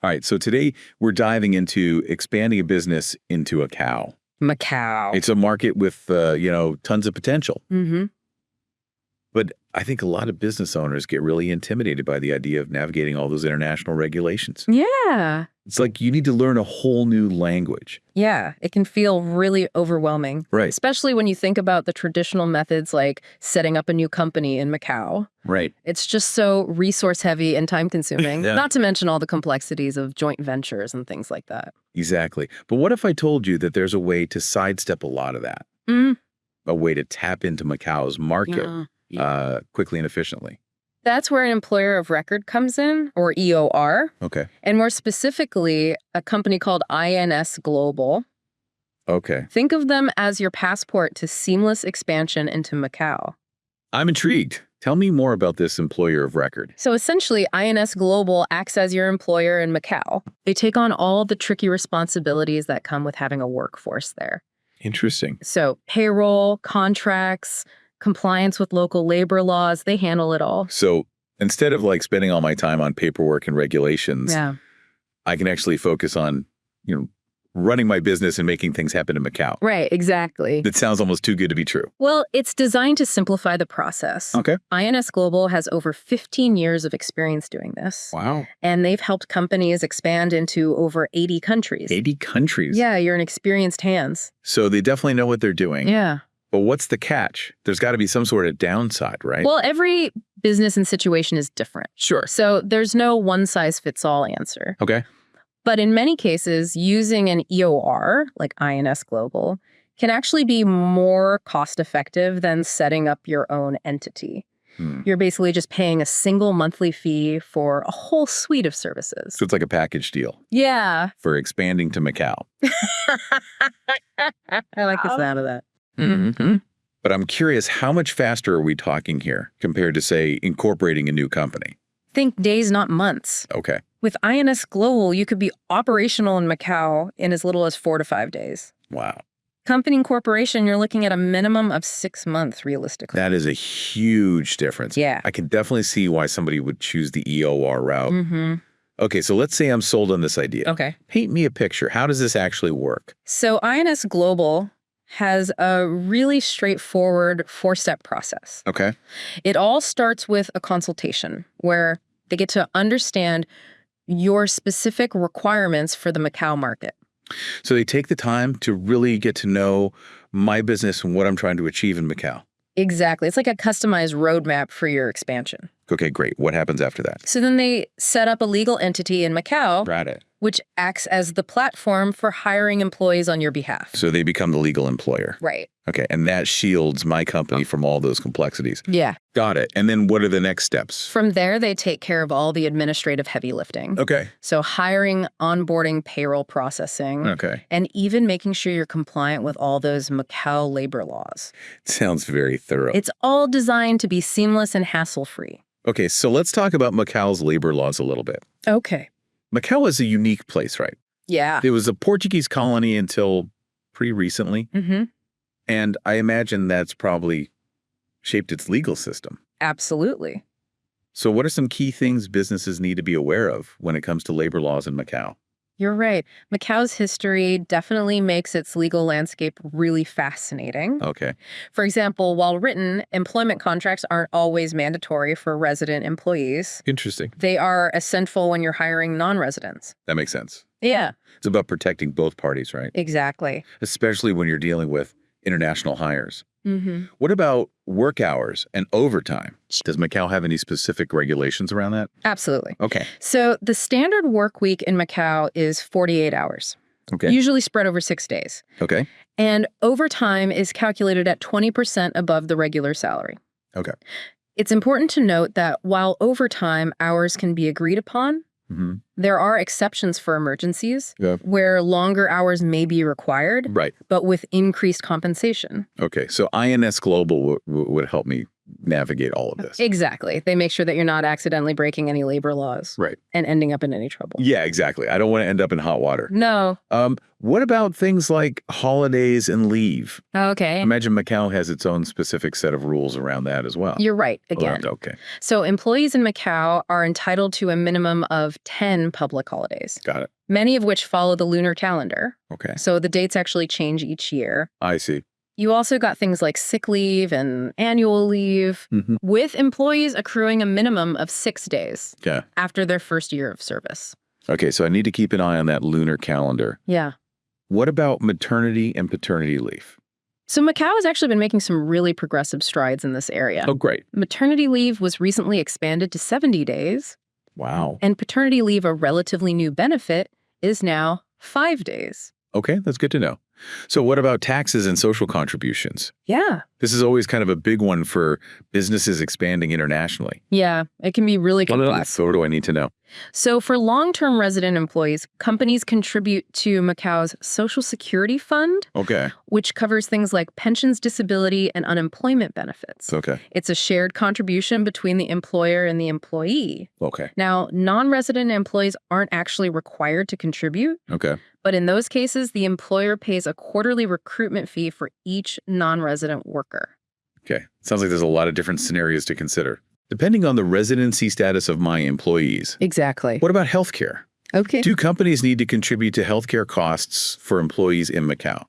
All right, so today we're diving into expanding a business into a cow. Macau. It's a market with, tons of potential. Mm-hmm. But I think a lot of business owners get really intimidated by the idea of navigating all those international regulations. Yeah. It's like you need to learn a whole new language. Yeah, it can feel really overwhelming. Right. Especially when you think about the traditional methods like setting up a new company in Macau. Right. It's just so resource heavy and time consuming, Yeah. not to mention all the complexities of joint ventures and things like that. Exactly. But what if I told you that there's a way to sidestep a lot of that? A way to tap into Macau's market quickly and efficiently? That's where an employer of record comes in, or EOR. Okay. And more specifically, a company called INS Global. Okay. Think of them as your passport to seamless expansion into Macau. I'm intrigued. Tell me more about this employer of record. So essentially, INS Global acts as your employer in Macau. They take on all the tricky responsibilities that come with having a workforce there. Interesting. So payroll, contracts, compliance with local labor laws, they handle it all. So instead of like spending all my time on paperwork and regulations, I can actually focus on, running my business and making things happen in Macau. Right, exactly. That sounds almost too good to be true. Well, it's designed to simplify the process. Okay. INS Global has over 15 years of experience doing this. Wow. And they've helped companies expand into over 80 countries. 80 countries? Yeah, you're in experienced hands. So they definitely know what they're doing. Yeah. But what's the catch? There's got to be some sort of downside, right? Well, every business and situation is different. Sure. So there's no one-size-fits-all answer. Okay. But in many cases, using an EOR, like INS Global, can actually be more cost-effective than setting up your own entity. You're basically just paying a single monthly fee for a whole suite of services. So it's like a package deal. Yeah. For expanding to Macau. I like the sound of that. Mm-hmm. But I'm curious, how much faster are we talking here compared to, say, incorporating a new company? Think days, not months. Okay. With INS Global, you could be operational in Macau in as little as 4 to 5 days. Wow. Company incorporation, you're looking at a minimum of 6 months, realistically. That is a huge difference. Yeah. I can definitely see why somebody would choose the EOR route. Mm-hmm. Okay, so let's say I'm sold on this idea. Okay. Paint me a picture. How does this actually work? So INS Global has a really straightforward 4-step process. Okay. It all starts with a consultation where they get to understand your specific requirements for the Macau market. So they take the time to really get to know my business and what I'm trying to achieve in Macau. Exactly. It's like a customized roadmap for your expansion. Okay, great. What happens after that? So then they set up a legal entity in Macau, Got it. which acts as the platform for hiring employees on your behalf. So they become the legal employer. Right. Okay, and that shields my company from all those complexities. Yeah. Got it. And then what are the next steps? From there, they take care of all the administrative heavy lifting. Okay. So hiring, onboarding, payroll processing, Okay. and even making sure you're compliant with all those Macau labor laws. Sounds very thorough. It's all designed to be seamless and hassle-free. Okay, so let's talk about Macau's labor laws a little bit. Okay. Macau is a unique place, right? Yeah. It was a Portuguese colony until pretty recently. Mm-hmm. And I imagine that's probably shaped its legal system. Absolutely. So what are some key things businesses need to be aware of when it comes to labor laws in Macau? You're right. Macau's history definitely makes its legal landscape really fascinating. Okay. For example, while written, employment contracts aren't always mandatory for resident employees. Interesting. They are essential when you're hiring non-residents. That makes sense. Yeah. It's about protecting both parties, right? Exactly. Especially when you're dealing with international hires. Mm-hmm. What about work hours and overtime? Does Macau have any specific regulations around that? Absolutely. Okay. So the standard work week in Macau is 48 hours, Okay. usually spread over 6 days. Okay. And overtime is calculated at 20% above the regular salary. Okay. It's important to note that while overtime hours can be agreed upon, Mm-hmm. there are exceptions for emergencies Yeah. where longer hours may be required, Right. but with increased compensation. Okay. So INS Global would help me navigate all of this. Exactly. They make sure that you're not accidentally breaking any labor laws. Right. And ending up in any trouble. Yeah, exactly. I don't want to end up in hot water. No. What about things like holidays and leave? Okay. Imagine Macau has its own specific set of rules around that as well. You're right, again. Okay. So employees in Macau are entitled to a minimum of 10 public holidays. Got it. Many of which follow the lunar calendar. Okay. So the dates actually change each year. I see. You also got things like sick leave and annual leave, with employees accruing a minimum of 6 days after their first year of service. Okay, so I need to keep an eye on that lunar calendar. Yeah. What about maternity and paternity leave? So Macau has actually been making some really progressive strides in this area. Oh, great. Maternity leave was recently expanded to 70 days. Wow. And paternity leave, a relatively new benefit, is now 5 days. Okay, that's good to know. So what about taxes and social contributions? Yeah. This is always kind of a big one for businesses expanding internationally. Yeah, it can be really complex. So what do I need to know? So for long-term resident employees, companies contribute to Macau's Social Security Fund, which covers things like pensions, disability, and unemployment benefits. Okay. It's a shared contribution between the employer and the employee. Okay. Now, non-resident employees aren't actually required to contribute. Okay. But in those cases, the employer pays a quarterly recruitment fee for each non-resident worker. Okay. Sounds like there's a lot of different scenarios to consider. Depending on the residency status of my employees. Exactly. What about healthcare? Okay. Do companies need to contribute to healthcare costs for employees in Macau?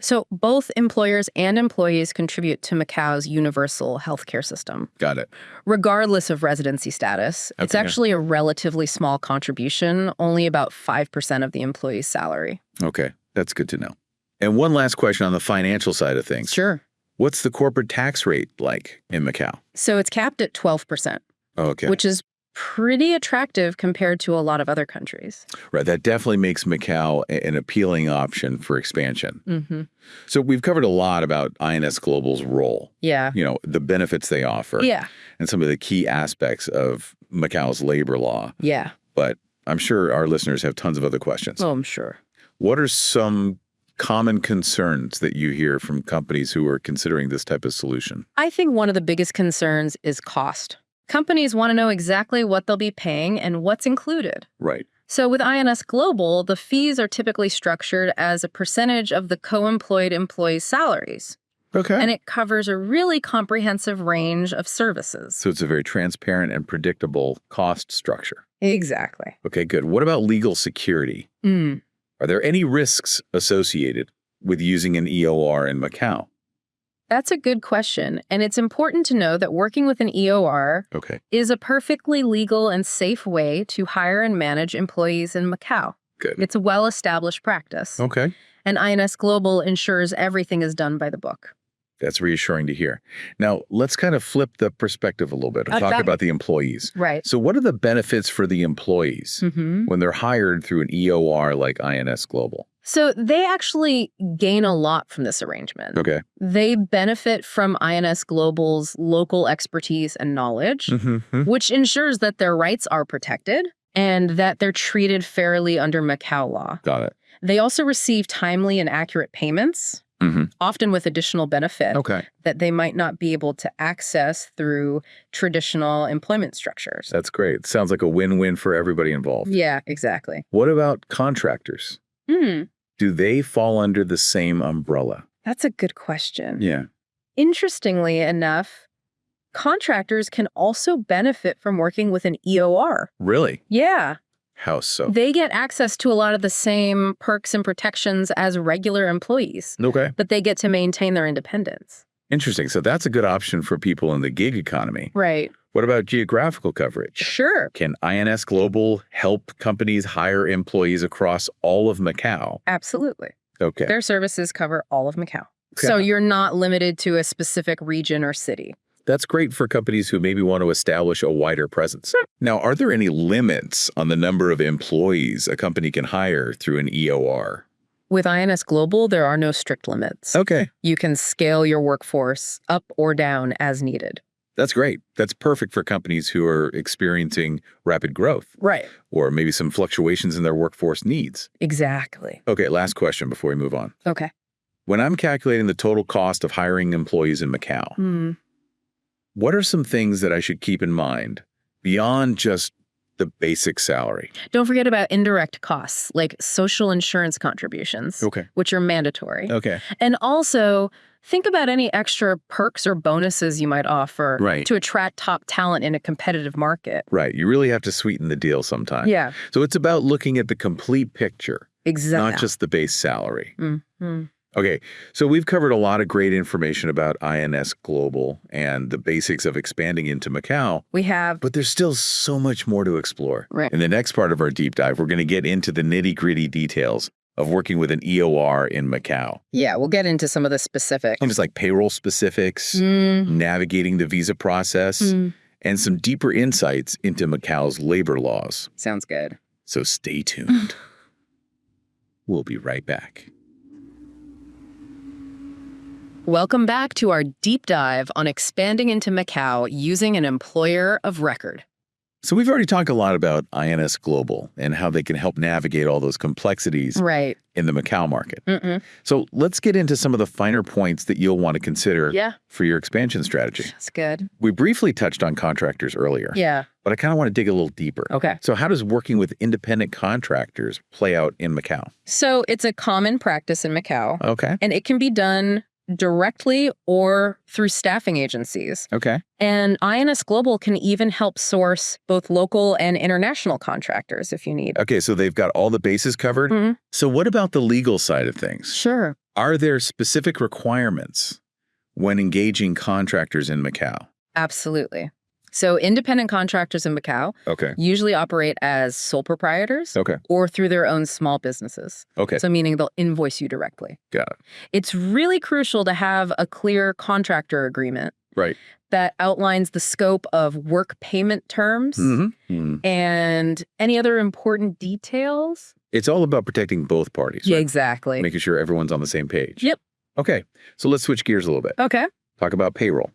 So both employers and employees contribute to Macau's universal healthcare system. Got it. Regardless of residency status. It's actually a relatively small contribution, only about 5% of the employee's salary. Okay, that's good to know. And one last question on the financial side of things. Sure. What's the corporate tax rate like in Macau? So it's capped at 12%. Okay. Which is pretty attractive compared to a lot of other countries. Right. That definitely makes Macau an appealing option for expansion. So we've covered a lot about INS Global's role. Yeah. You know, the benefits they offer. Yeah. And some of the key aspects of Macau's labor law. Yeah. But I'm sure our listeners have tons of other questions. Oh, I'm sure. What are some common concerns that you hear from companies who are considering this type of solution? I think one of the biggest concerns is cost. Companies want to know exactly what they'll be paying and what's included. Right. So with INS Global, the fees are typically structured as a percentage of the co-employed employees' salaries. Okay. And it covers a really comprehensive range of services. So it's a very transparent and predictable cost structure. Exactly. Okay, good. What about legal security? Are there any risks associated with using an EOR in Macau? That's a good question. And it's important to know that working with an EOR is a perfectly legal and safe way to hire and manage employees in Macau. Good. It's a well-established practice. Okay. And INS Global ensures everything is done by the book. That's reassuring to hear. Now, let's kind of flip the perspective a little bit and talk about the employees. Right. So what are the benefits for the employees when they're hired through an EOR like INS Global? So they actually gain a lot from this arrangement. Okay. They benefit from INS Global's local expertise and knowledge, which ensures that their rights are protected and that they're treated fairly under Macau law. Got it. They also receive timely and accurate payments, often with additional benefit that they might not be able to access through traditional employment structures. That's great. Sounds like a win-win for everybody involved. Yeah, exactly. What about contractors? Do they fall under the same umbrella? That's a good question. Yeah. Interestingly enough, contractors can also benefit from working with an EOR. Really? Yeah. How so? They get access to a lot of the same perks and protections as regular employees. Okay. But they get to maintain their independence. Interesting. So that's a good option for people in the gig economy. Right. What about geographical coverage? Sure. Can INS Global help companies hire employees across all of Macau? Absolutely. Okay. Their services cover all of Macau. So you're not limited to a specific region or city. That's great for companies who maybe want to establish a wider presence. Now, are there any limits on the number of employees a company can hire through an EOR? With INS Global, there are no strict limits. Okay. You can scale your workforce up or down as needed. That's great. That's perfect for companies who are experiencing rapid growth. Right. Or maybe some fluctuations in their workforce needs. Exactly. Okay, last question before we move on. Okay. When I'm calculating the total cost of hiring employees in Macau, What are some things that I should keep in mind beyond just the basic salary? Don't forget about indirect costs, like social insurance contributions, which are mandatory. And also, think about any extra perks or bonuses you might offer to attract top talent in a competitive market. Right. You really have to sweeten the deal sometimes. Yeah. So it's about looking at the complete picture, exactly, not just the base salary. Mm-hmm. Okay, so we've covered a lot of great information about INS Global and the basics of expanding into Macau. We have. But there's still so much more to explore. Right. In the next part of our deep dive, we're going to get into the nitty-gritty details of working with an EOR in Macau. Yeah, we'll get into some of the specifics. Things like payroll specifics, navigating the visa process, and some deeper insights into Macau's labor laws. Sounds good. So stay tuned. We'll be right back. Welcome back to our deep dive on expanding into Macau using an employer of record. So we've already talked a lot about INS Global and how they can help navigate all those complexities in the Macau market. So let's get into some of the finer points that you'll want to consider for your expansion strategy. That's good. We briefly touched on contractors earlier. Yeah. But I kind of want to dig a little deeper. Okay. So how does working with independent contractors play out in Macau? So it's a common practice in Macau. Okay. And it can be done directly or through staffing agencies. Okay. And INS Global can even help source both local and international contractors if you need. Okay, so they've got all the bases covered. So what about the legal side of things? Sure. Are there specific requirements when engaging contractors in Macau? Absolutely. So independent contractors in Macau usually operate as sole proprietors or through their own small businesses. So meaning they'll invoice you directly. Got it. It's really crucial to have a clear contractor agreement that outlines the scope of work payment terms and any other important details. It's all about protecting both parties. Yeah, exactly. Making sure everyone's on the same page. Yep. Okay, so let's switch gears a little bit. Okay. Talk about payroll.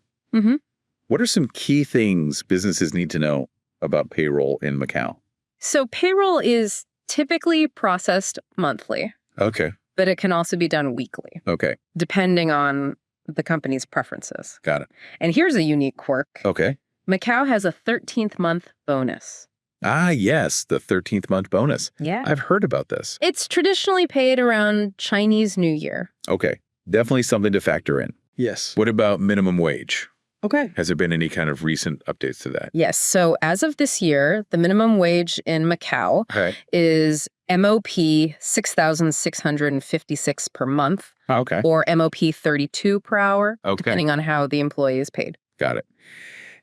What are some key things businesses need to know about payroll in Macau? So payroll is typically processed monthly. Okay. But it can also be done weekly. Okay. Depending on the company's preferences. Got it. And here's a unique quirk. Okay. Macau has a 13th month bonus. Ah, yes, the 13th month bonus. Yeah. I've heard about this. It's traditionally paid around Chinese New Year. Okay. Definitely something to factor in. Yes. What about minimum wage? Okay. Has there been any kind of recent updates to that? Yes. So as of this year, the minimum wage in Macau is MOP 6,656 per month. Okay. Or MOP 32 per hour, Okay. depending on how the employee is paid. Got it.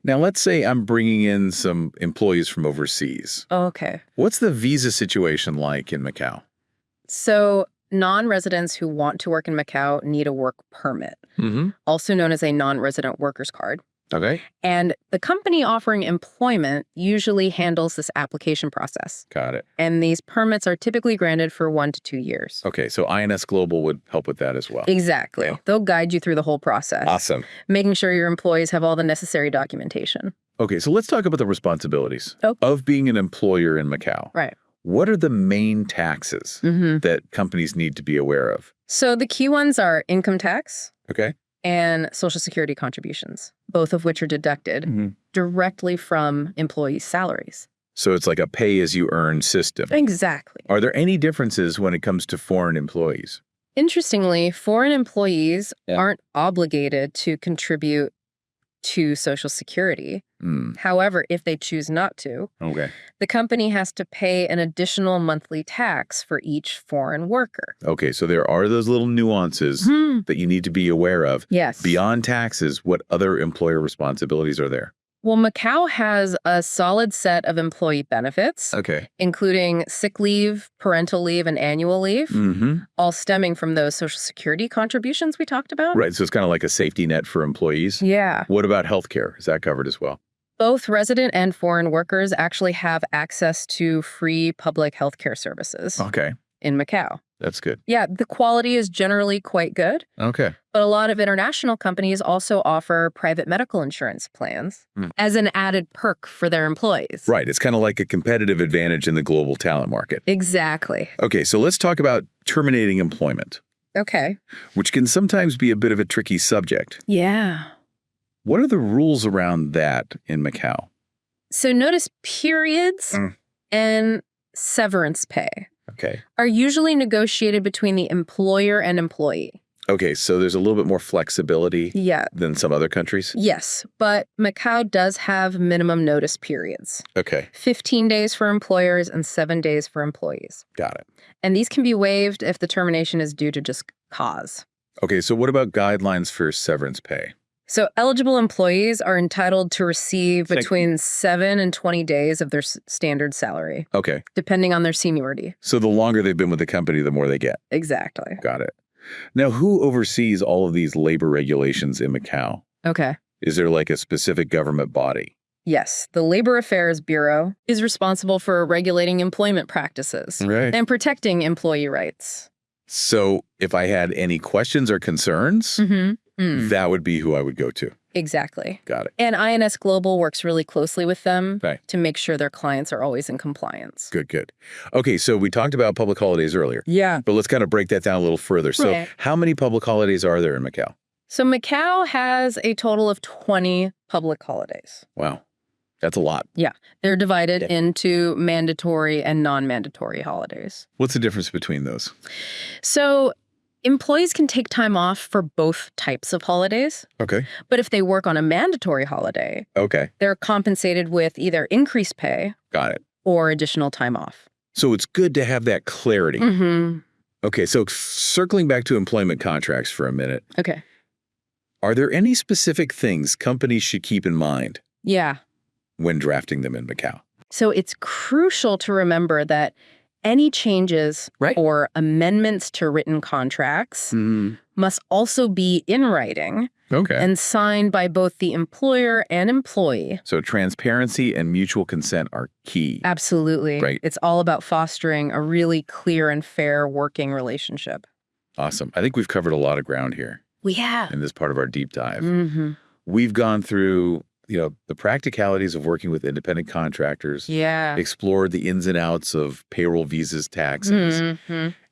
Now, let's say I'm bringing in some employees from overseas. Okay. What's the visa situation like in Macau? So non-residents who want to work in Macau need a work permit, also known as a non-resident workers card. Okay. And the company offering employment usually handles this application process. Got it. And these permits are typically granted for 1 to 2 years. Okay, so INS Global would help with that as well. Exactly. Yeah. They'll guide you through the whole process. Awesome. Making sure your employees have all the necessary documentation. Okay, so let's talk about the responsibilities Okay. of being an employer in Macau. Right. What are the main taxes that companies need to be aware of? So the key ones are income tax Okay. and Social Security contributions, both of which are deducted directly from employees' salaries. So it's like a pay-as-you-earn system. Exactly. Are there any differences when it comes to foreign employees? Interestingly, foreign employees aren't obligated to contribute to Social Security. However, if they choose not to, the company has to pay an additional monthly tax for each foreign worker. Okay, so there are those little nuances that you need to be aware of. Yes. Beyond taxes, what other employer responsibilities are there? Well, Macau has a solid set of employee benefits, including sick leave, parental leave, and annual leave, all stemming from those Social Security contributions we talked about. Right, so it's kind of like a safety net for employees. Yeah. What about healthcare? Is that covered as well? Both resident and foreign workers actually have access to free public healthcare services in Macau. That's good. Yeah, the quality is generally quite good. Okay. But a lot of international companies also offer private medical insurance plans as an added perk for their employees. Right. It's kind of like a competitive advantage in the global talent market. Exactly. Okay, so let's talk about terminating employment. Okay. Which can sometimes be a bit of a tricky subject. Yeah. What are the rules around that in Macau? So notice periods and severance pay are usually negotiated between the employer and employee. Okay, so there's a little bit more flexibility than some other countries? Yes, but Macau does have minimum notice periods. Okay. 15 days for employers and 7 days for employees. Got it. And these can be waived if the termination is due to just cause. Okay, so what about guidelines for severance pay? So eligible employees are entitled to receive between 7 and 20 days of their standard salary. Okay. Depending on their seniority. So the longer they've been with the company, the more they get. Exactly. Got it. Now, who oversees all of these labor regulations in Macau? Okay. Is there like a specific government body? Yes. The Labor Affairs Bureau is responsible for regulating employment practices and protecting employee rights. So if I had any questions or concerns, that would be who I would go to. Exactly. Got it. And INS Global works really closely with them to make sure their clients are always in compliance. Good, good. Okay, so we talked about public holidays earlier. Yeah. But let's kind of break that down a little further. So how many public holidays are there in Macau? So Macau has a total of 20 public holidays. Wow. That's a lot. Yeah. They're divided into mandatory and non-mandatory holidays. What's the difference between those? So employees can take time off for both types of holidays. Okay. But if they work on a mandatory holiday, they're compensated with either increased pay or additional time off. So it's good to have that clarity. Okay, so circling back to employment contracts for a minute. Okay. Are there any specific things companies should keep in mind when drafting them in Macau? So it's crucial to remember that any changes or amendments to written contracts must also be in writing and signed by both the employer and employee. So transparency and mutual consent are key. Absolutely. It's all about fostering a really clear and fair working relationship. Awesome. I think we've covered a lot of ground here. We have. In this part of our deep dive. We've gone through the practicalities of working with independent contractors, explored the ins and outs of payroll, visas, taxes,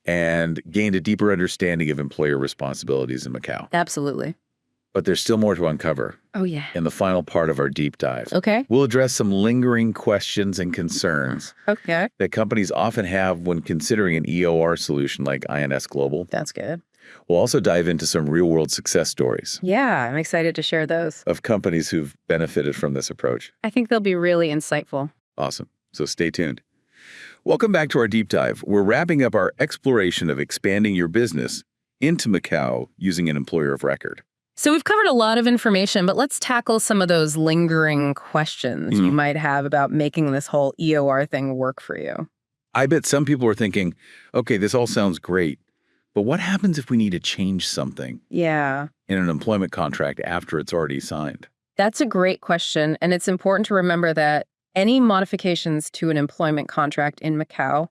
and gained a deeper understanding of employer responsibilities in Macau. Absolutely. But there's still more to uncover. Oh, yeah. In the final part of our deep dive. Okay. We'll address some lingering questions and concerns that companies often have when considering an EOR solution like INS Global. That's good. We'll also dive into some real-world success stories. Yeah, I'm excited to share those. Of companies who've benefited from this approach. I think they'll be really insightful. Awesome. So stay tuned. Welcome back to our deep dive. We're wrapping up our exploration of expanding your business into Macau using an employer of record. So we've covered a lot of information, but let's tackle some of those lingering questions you might have about making this whole EOR thing work for you. I bet some people are thinking, okay, this all sounds great. But what happens if we need to change something in an employment contract after it's already signed? That's a great question. And it's important to remember that any modifications to an employment contract in Macau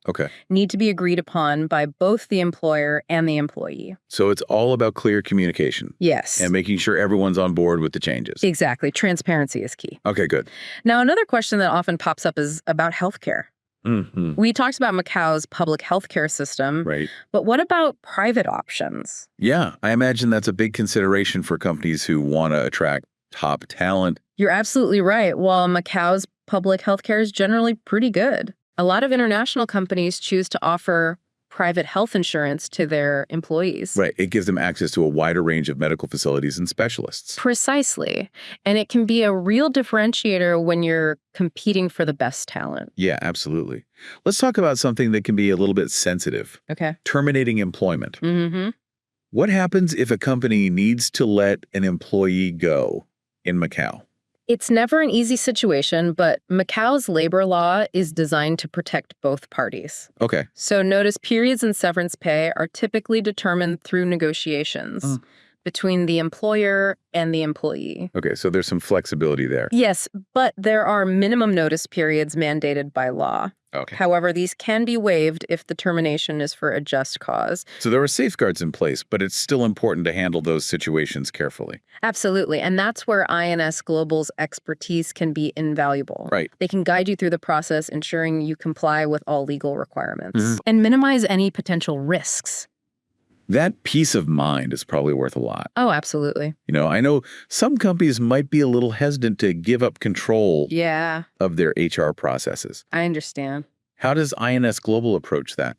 need to be agreed upon by both the employer and the employee. So it's all about clear communication. Yes. And making sure everyone's on board with the changes. Exactly. Transparency is key. Okay, good. Now, another question that often pops up is about healthcare. We talked about Macau's public healthcare system, but what about private options? Yeah, I imagine that's a big consideration for companies who want to attract top talent. You're absolutely right. While Macau's public healthcare is generally pretty good, a lot of international companies choose to offer private health insurance to their employees. Right. It gives them access to a wider range of medical facilities and specialists. Precisely. And it can be a real differentiator when you're competing for the best talent. Yeah, absolutely. Let's talk about something that can be a little bit sensitive. Okay. Terminating employment. What happens if a company needs to let an employee go in Macau? It's never an easy situation, but Macau's labor law is designed to protect both parties. Okay. So notice periods and severance pay are typically determined through negotiations between the employer and the employee. Okay, so there's some flexibility there. Yes, but there are minimum notice periods mandated by law. Okay. However, these can be waived if the termination is for a just cause. So there are safeguards in place, but it's still important to handle those situations carefully. Absolutely. And that's where INS Global's expertise can be invaluable. Right. They can guide you through the process, ensuring you comply with all legal requirements and minimize any potential risks. That peace of mind is probably worth a lot. Oh, absolutely. I know some companies might be a little hesitant to give up control of their HR processes. I understand. How does INS Global approach that?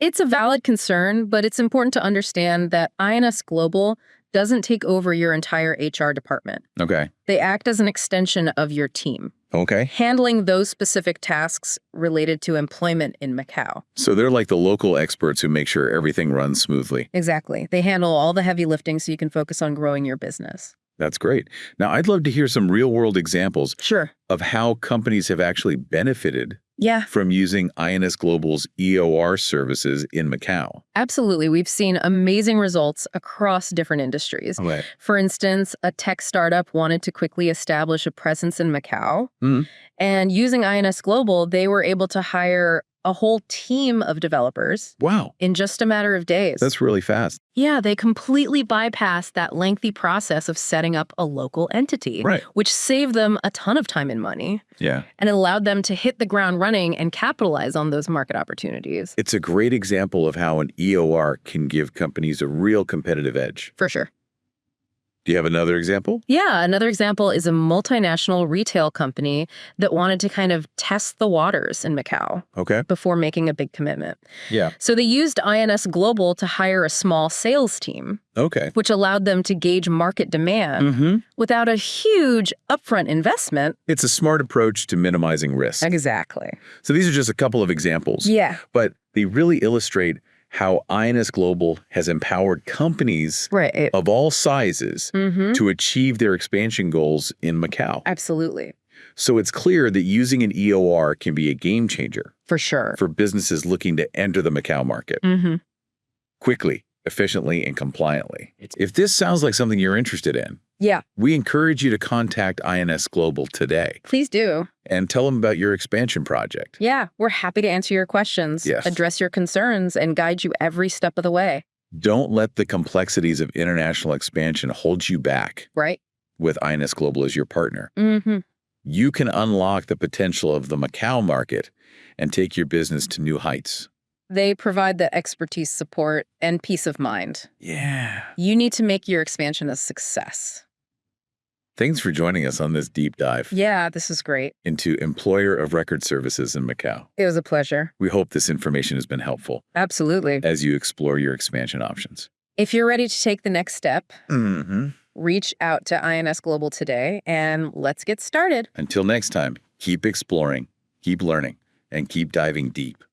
It's a valid concern, but it's important to understand that INS Global doesn't take over your entire HR department. Okay. They act as an extension of your team. Okay. Handling those specific tasks related to employment in Macau. So they're like the local experts who make sure everything runs smoothly. Exactly. They handle all the heavy lifting so you can focus on growing your business. That's great. Now, I'd love to hear some real-world examples Sure. of how companies have actually benefited from using INS Global's EOR services in Macau. Absolutely. We've seen amazing results across different industries. Okay. For instance, a tech startup wanted to quickly establish a presence in Macau. And using INS Global, they were able to hire a whole team of developers. Wow. In just a matter of days. That's really fast. Yeah, they completely bypassed that lengthy process of setting up a local entity, which saved them a ton of time and money. Yeah. And it allowed them to hit the ground running and capitalize on those market opportunities. It's a great example of how an EOR can give companies a real competitive edge. For sure. Do you have another example? Yeah, another example is a multinational retail company that wanted to kind of test the waters in Macau before making a big commitment. Yeah. So they used INS Global to hire a small sales team, which allowed them to gauge market demand without a huge upfront investment. It's a smart approach to minimizing risk. Exactly. So these are just a couple of examples. Yeah. But they really illustrate how INS Global has empowered companies of all sizes to achieve their expansion goals in Macau. Absolutely. So it's clear that using an EOR can be a game changer. For sure. For businesses looking to enter the Macau market. Quickly, efficiently, and compliantly. If this sounds like something you're interested in, we encourage you to contact INS Global today. Please do. And tell them about your expansion project. Yeah, we're happy to answer your questions, address your concerns, and guide you every step of the way. Don't let the complexities of international expansion hold you back. With INS Global as your partner. You can unlock the potential of the Macau market and take your business to new heights. They provide the expertise, support, and peace of mind. Yeah. You need to make your expansion a success. Thanks for joining us on this deep dive. Yeah, this is great. Into employer of record services in Macau. It was a pleasure. We hope this information has been helpful. Absolutely. As you explore your expansion options. If you're ready to take the next step, reach out to INS Global today and let's get started. Until next time, keep exploring, keep learning, and keep diving deep.